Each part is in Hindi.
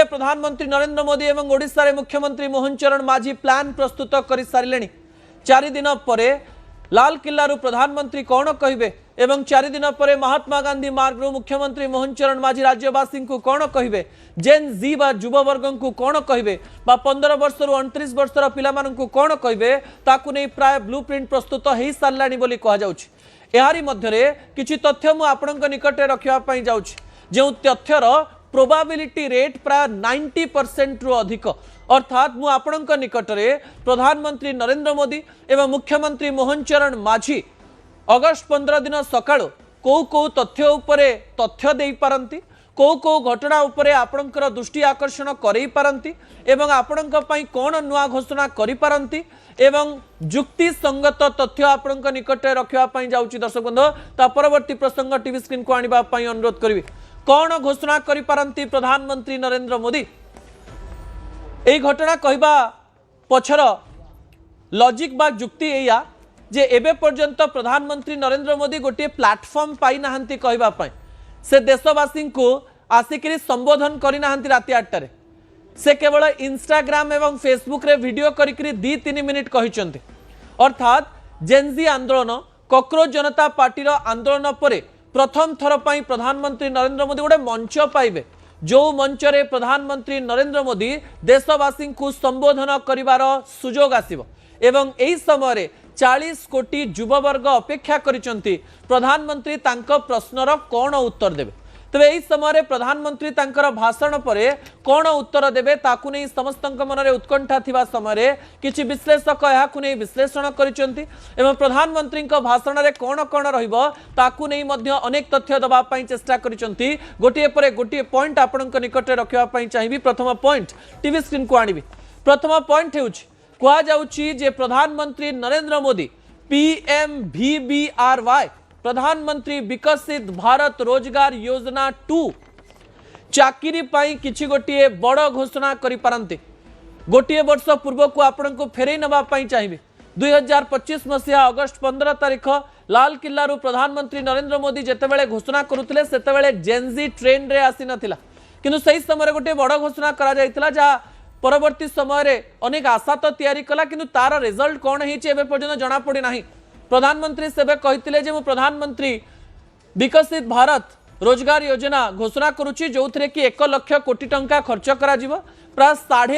प्रधानमंत्री नरेंद्र मोदी एवं ओडिशा रे मुख्यमंत्री मोहन चरण माझी प्लान प्रस्तुत कर सारे 4 दिन पर लाल किल्ला प्रधानमंत्री कौन कहे एवं 4 दिन पर महात्मा गांधी मार्ग रु मुख्यमंत्री मोहन चरण माझी राज्यवासी को कौन कहे जेन जी बा युववर्ग को कौन कहे 15 वर्ष रु 29 वर्षर पिलामानंकु कौन कहे ताकू नहीं प्राय ब्लूप्रिंट प्रस्तुत हो साराणी बोली कहुच्छी। यारी मध्य किछि तथ्य मु आपणक निकटे रखिबा पई जाउछि जो तथ्यर प्रोबाबिलिटी रेट प्राय 90% रु अधिक अर्थात मु आपणक निकटरे प्रधानमंत्री नरेंद्र मोदी एवं मुख्यमंत्री मोहन चरण माझी अगस्त 15 दिन सकाळो को तथ्य उपरे तथ्य देई पारंती को घटना उपरे आपणकर दृष्टि आकर्षण करई पारंती एवं आपणक पई कोन नुआ घोषणा करि पारंती एवं जुक्ति संगत तथ्य आपणक निकटे रखिबा पई जाउछि। दर्शक बंधु ता परवर्ती प्रसंग टीवी स्क्रीन को आनिबा पई अनुरोध करिवि। कौन घोषणा करि पारंती प्रधानमंत्री नरेंद्र मोदी एई घटना कहबा पछर लॉजिक बा जुक्ति एया जे एबे पर्यंत प्रधानमंत्री नरेंद्र मोदी गोटे प्लेटफॉर्म पाई नाहंती कहबा पई से देशवासी को आसिकरी संबोधन करि नाहंती राति 8 से केवल इंस्टाग्राम एवं फेसबुक रे वीडियो करिकरी 2-3 मिनिट कहिसंती अर्थात जेनजी आंदोलन कॉकरोच जनता पार्टी आंदोलन पर प्रथम थर पर प्रधानमंत्री नरेंद्र मोदी गोटे मंच पाइबे जो मंच रे प्रधानमंत्री नरेंद्र मोदी देशवासी को संबोधन करिवार सुजोग आसिबो एवं एई समय 40 कोटी युववर्ग अपेक्षा करिसंती प्रधानमंत्री तांको प्रश्नर कौन उत्तर देबे। तबे एई समय प्रधानमंत्री तांकर भाषण परे कौन उत्तर देबे ताकू नहीं समस्तक मनरे उत्कंठा थिबा समय किछि विश्लेषक याकू नहीं विश्लेषण करिसंती एवं प्रधानमंत्री भाषण रे कौन कौन रहिबो ताकू नहीं मध्य अनेक तथ्य दबा पई चेष्टा करिसंती। गोटिए परे गोटिए पॉइंट आपनक निकटे रखिबा पई चाहिबी। प्रथम पॉइंट टीवी स्क्रीन को आनिबी। प्रथम पॉइंट हेउछि कहा जाउछि जे प्रधानमंत्री नरेंद्र मोदी PMVBRY प्रधानमंत्री विकसित भारत रोजगार योजना 2 चाकरी पाई किछि गोटिए बड़ घोषणा करि पारंते। गोटिए वर्ष पूर्व को आपण को फेरई नबा पाई चाहिबे। 2025 मसीहा अगस्त 15 तारिख लाल किल्ला रु प्रधानमंत्री नरेंद्र मोदी जेतेबेले घोषणा करुथिले सेतेबेले जेनजी ट्रेन रे आसी नथिला किंतु सही समय गोटे बड़ घोषणा करा जायतिला जा परवर्ती समय रे अनेक आशा तो तैयारी कला किंतु तार रिजल्ट कौन होइछि एबे पर्यंत जणा पड़ी नाही। प्रधानमंत्री सेबे कहिथिले जे मु प्रधानमंत्री विकसित भारत रोजगार योजना घोषणा करुछि जोथरे कि 1 लाख कोटी टंका खर्च करा जिवो प्राय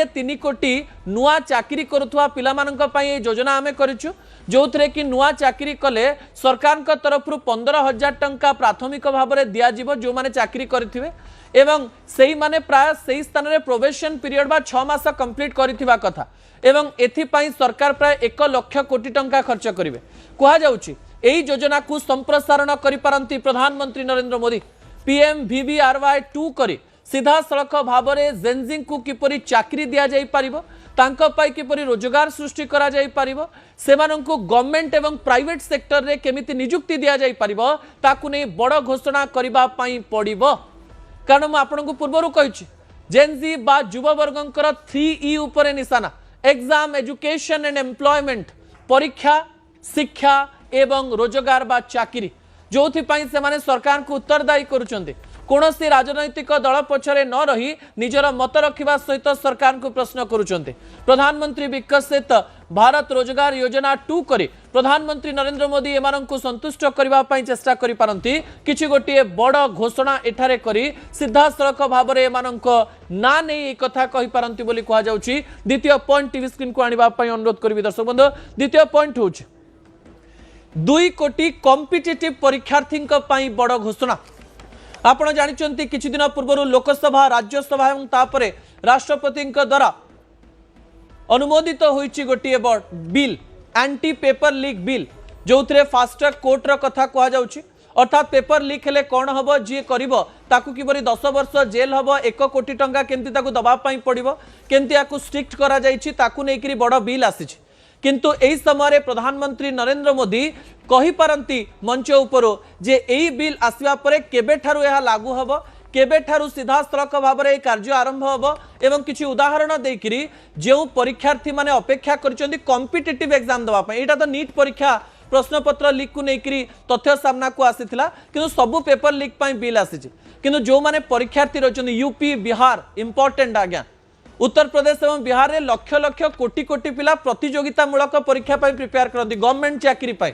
3.5 कोटी नुआ चाकरी करुथुवा पिलामानंक पई ए योजना आमे करिछु जोथरे कि नुआ चाकरी कले सरकार का तरफ 15,000 टंका प्राथमिक भाव में दिया जिवो जो माने चाकरी करथिबे एवं सही माने प्राय सही स्थान रे प्रोबेशन पीरियड बा 6 मास कंप्लीट करिथिबा कथा एवं एथि पई सरकार प्राय 1 लाख कोटी टंका खर्च करिवे। कहा जाउछि एई योजना को संप्रसारण करि पारंती प्रधानमंत्री नरेंद्र मोदी PMVBRY 2 करी सीधा सड़क भाव में जेनजी को किपरि चाकरी दिया जाई पारिबो तांको पाई किपरि रोजगार सृष्टि करा जाई पारिबो सेमानंकु गवर्नमेंट एवं प्राइवेट सेक्टर रे केमिति नियुक्ति दिया जाई पारिबो ताकू नै बड़ घोषणा करिबा पई पड़िबो। कारण मु आपनकु पूर्वरु कहिछि जेनजी बा युववर्गंकर 3E उपरे निशाना एग्जाम एजुकेशन एंड एम्प्लॉयमेंट परीक्षा शिक्षा एवं रोजगार बा चाकरी जोथि पई से माने सरकार को उत्तरदायी करूचंते कोनोसी राजनैतिक दल पछरे न रही निजर मत रखिबा सहित सरकार को प्रश्न करूचंते। प्रधानमंत्री विकसित भारत रोजगार योजना 2 करे प्रधानमंत्री नरेंद्र मोदी एमानन को संतुष्ट करबा पई चेष्टा करि पारंती किछि गोटिए बड़ घोषणा एठारे करी सीधा सड़क भाव में एमानन को ना नै ए कथा कहि पारंती बोली कहा जाउछि। द्वितीय पॉइंट टीवी स्क्रीन को आनिबा पई अनुरोध करबी दर्शक बंधु। द्वितीय पॉइंट होछि 2 कोटी कॉम्पिटिटिव परीक्षार्थी पई बड़ घोषणा। आपण जानिचंती किछि दिन पूर्व लोकसभा राज्यसभा एवं तापरे राष्ट्रपति द्वारा अनुमोदित होइछि गोटिए bill anti paper leak bill जो फास्ट ट्रैक कोर्ट रो कथा कहा जाउछि अर्थात पेपर लीक हेले कौन हम जी कर ताकू किपरि 10 वर्ष जेल हम 1 कोटी टंका केमती ताकू दबा पई पड़िबो केमती याकू स्ट्रिक्ट करा जाइछि ताकू नै करी बड़ बिल आसीछि किंतु एही समय प्रधानमंत्री नरेंद्र मोदी कहि पारंती मंच उपर जे एही बिल आसीबा परे केबे ठारू एहा लागू हबो केबे ठारू सीधा सड़क भाव में कार्य आरंभ हबो एवं किछि उदाहरण देकरी जे परीक्षार्थी माने अपेक्षा करचंदी कॉम्पिटिटिव एग्जाम दबा पई एटा तो नीट परीक्षा प्रश्नपत्र लीक को लेकर तथ्य सामना को आसीथिला किंतु सबु पेपर लीक पाई बिल आसीछि किंतु जो माने परीक्षार्थी रहिछन यूपी बिहार इंपोर्टेंट आज्ञा उत्तर प्रदेश और बिहार में लक्ष लक्ष कोटी कोटी पिला प्रतियोगितामूलक परीक्षा पाई प्रिपेयर करती गवर्नमेंट चाकरी पाई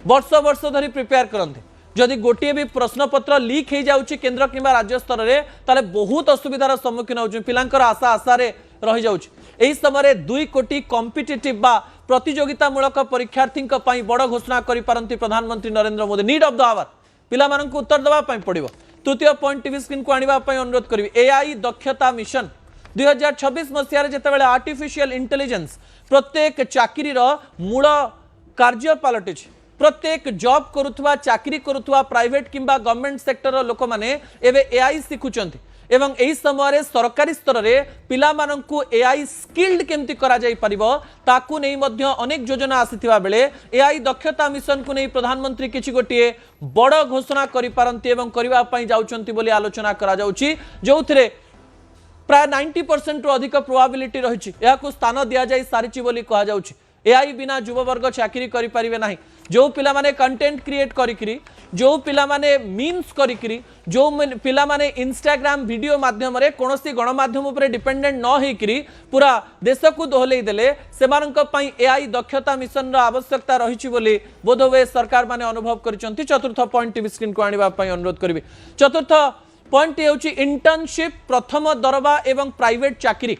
वर्ष वर्ष धरी प्रिपेयर करते जदि गोटे भी प्रश्नपत्र लीक हो जाउछि केंद्र किंबा राज्य स्तर में ताले बहुत असुविधार सम्मुखीन होउछि पिलांकर आशा आशारे रही जाउछि एही समय 2 कोटी कॉम्पिटिटिव बा प्रतियोगितामूलक परीक्षार्थी बड़ घोषणा करि पारंती प्रधानमंत्री Narendra Modi need of the hour पिला माननकु उत्तर दबा पाई पड़िबो तृतीय पॉइंट टीवी स्क्रीन को आनिबा पाई अनुरोध करिवि एआई दक्षता मिशन 2026 मसीह जितेबाला आर्टिफिशियल इंटेलिजेंस प्रत्येक चाकरी मूल कार्य पलटि प्रत्येक जॉब करुवा चाकरी करुवा प्राइवेट किंबा गवर्नमेंट सेक्टर लोक मैंने एआई शिखुंट एवं यही समय सरकारी स्तर में पिला माननकु एआई स्किल्ड केमती करा जाई परिबो ताकू नहीं मध्य अनेक योजना आसीथिबा बेले एआई दक्षता मिशन को नहीं प्रधानमंत्री किछि गोटिए बड़ घोषणा करि पारंती एवं करिवा पई जाउचंती बोली आलोचना करा जाउची जोथिरे प्राय 90% अधिक प्रोबाबिलिटी रही स्थान दि जाई सारी बोली कह जाउछि एआई बिना युववर्ग चाकरी करि परिबे नाही जो पिला माने कंटेंट क्रिएट करिकरी जो पिला माने मीम्स करिकरी जो पिला माने इंस्टाग्राम वीडियो माध्यम रे कोनोसी गणमाध्यम ऊपर डिपेंडेंट न होइकरी पूरा देश को दोहलै देले सेमानक पई एआई दक्षता मिशन रो आवश्यकता रहिछि बोली बोधवे सरकार माने अनुभव करिसंती चतुर्थ पॉइंट टीवी स्क्रीन को आनिबा पई अनुरोध करबी चतुर्थ पॉइंट होउछि इंटर्नशिप प्रथम दरबा एवं प्राइवेट चाकरी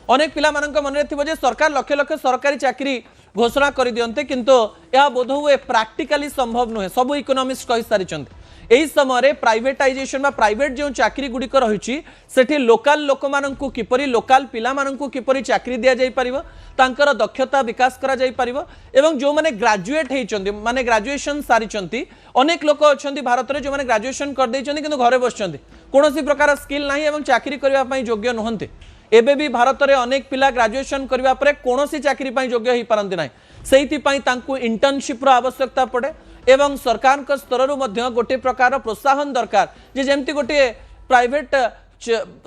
अनेक पिला मानक मन रे थिबो जे सरकार लक्ष लक्ष सरकारी चाकरी घोषणा कर दियंते किंतु यह बोधहुए प्रैक्टिकली संभव नुहे सब इकोनॉमिस्ट कहि सारिचंते एही समय प्राइवेटाइजेशन बा प्राइवेट जो चाकरी गुड़िक रही सेठी लोकल लोक माननकु किपरि लोकल पिला माननकु किपरि चाकरी दिया जाई परिबो तांकर दक्षता विकास करा जाई परिबो एवं जो माने ग्रेजुएट हेइचंती माने ग्रेजुएशन सारिचंती अनेक लोक अछंती भारत रे जो माने ग्रेजुएशन कर देइचंती किंतु घरे बसचंती कोनोसी प्रकार स्किल नाही एवं चाकरी करिवा पई योग्य नहंती एबे भी भारत रे अनेक पिला ग्रेजुएशन करिवा परे कोनोसी चाकरी पई योग्य हेइ पारंती नाही सेइति पई तांकु इंटर्नशिप रो आवश्यकता पड़े एवं सरकार का स्तर गोटे प्रकार प्रोत्साहन दरकार जे जेमती गोटे प्राइवेट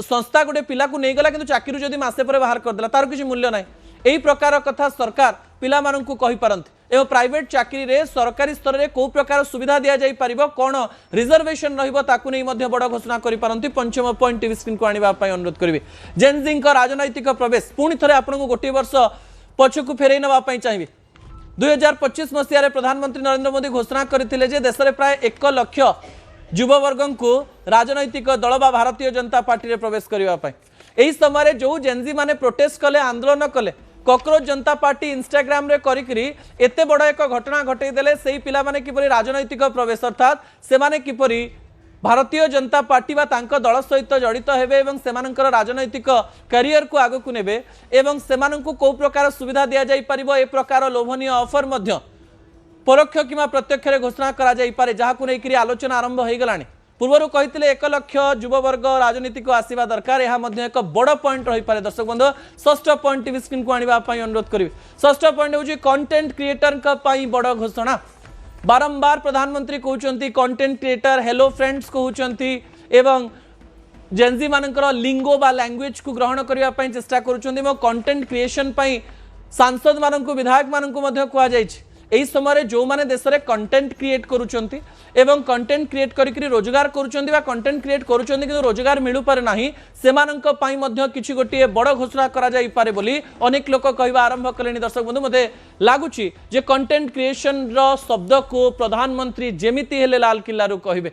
संस्था गोटे पिला को नहीं गला किंतु चाकरी जदि मासे पर बाहर कर देला तार किछि मूल्य नाही एही प्रकार कथा सरकार पिला माननकु कहि पारंती एवं प्राइवेट चाकरी रे सरकारी स्तर रे को प्रकार सुविधा दिया जाई परिबो कोन रिजर्वेशन रहिबो ताकु नहीं मध्य बड़ घोषणा करि पारंती पंचम पॉइंट टीवी स्क्रीन को आनिबा पई अनुरोध करबी जेनजिंग का राजनैतिक प्रवेश पुणी थरे आपनको गोटे वर्ष पछकु फेरै नबा पई चाहिबी 2025 मसीह प्रधानमंत्री नरेंद्र मोदी घोषणा करथिले जे देश में प्राय 1 लाख युववर्ग को राजनैतिक दल बा भारतीय जनता पार्टी रे प्रवेश करबा पई एही समय जो जेनजी माने प्रोटेस्ट कले आंदोलन कले कॉकरोच जनता पार्टी इंस्टाग्राम रे करिकरी एते बड़ एक घटना घटई देले सेही पिला माने किपरि राजनैतिक प्रवेश अर्थात से माने किपरि भारतीय जनता पार्टी बा तांको दल सहित जड़ित हेबे एवं सेमानंकर राजनैतिक करियर को आगो को नेबे एवं सेमानंकु को प्रकार सुविधा दिया जाई परिबो ए प्रकार लोभनीय ऑफर मध्य परोक्ष किमा प्रत्यक्ष रे घोषणा करा जाई पारे जहा को नै करी आलोचना आरंभ होई गलानी पूर्वरु कहितले 1 लाख युववर्ग राजनीति को आसीबा दरकार यह मध्य एक बड़ पॉइंट रही पारे दर्शक बंधु षष्ठ पॉइंट टीवी स्क्रीन को आनिबा पई अनुरोध करिवि षष्ठ पॉइंट होउची कंटेंट क्रिएटर का पई बड़ घोषणा बारंबार प्रधानमंत्री कहउचंती कंटेंट क्रिएटर हेलो फ्रेंड्स कहउचंती एवं जेनजी मानकर लिंगो बा लैंग्वेज को ग्रहण करिया पई चेष्टा करूचंती एवं कंटेंट क्रिएशन पई सांसद माननकु विधायक माननकु मध्य कुआ जायछि एही समय जो माने देश रे कंटेंट क्रिएट करूचंती एवं कंटेंट क्रिएट करिकरी रोजगार करूचंती बा कंटेंट क्रिएट करूचंती किंतु रोजगार मिलु पारे नाही सेमानंक पई मध्य किछि गोटिए बड़ घोषणा करा जाई पारे बोली अनेक लोक कहबा आरंभ कलेनी दर्शक बंधु मते लागुची जे कंटेंट क्रिएशन रो शब्द को प्रधानमंत्री जेमिति हेले लाल किल्ला रु कहिबे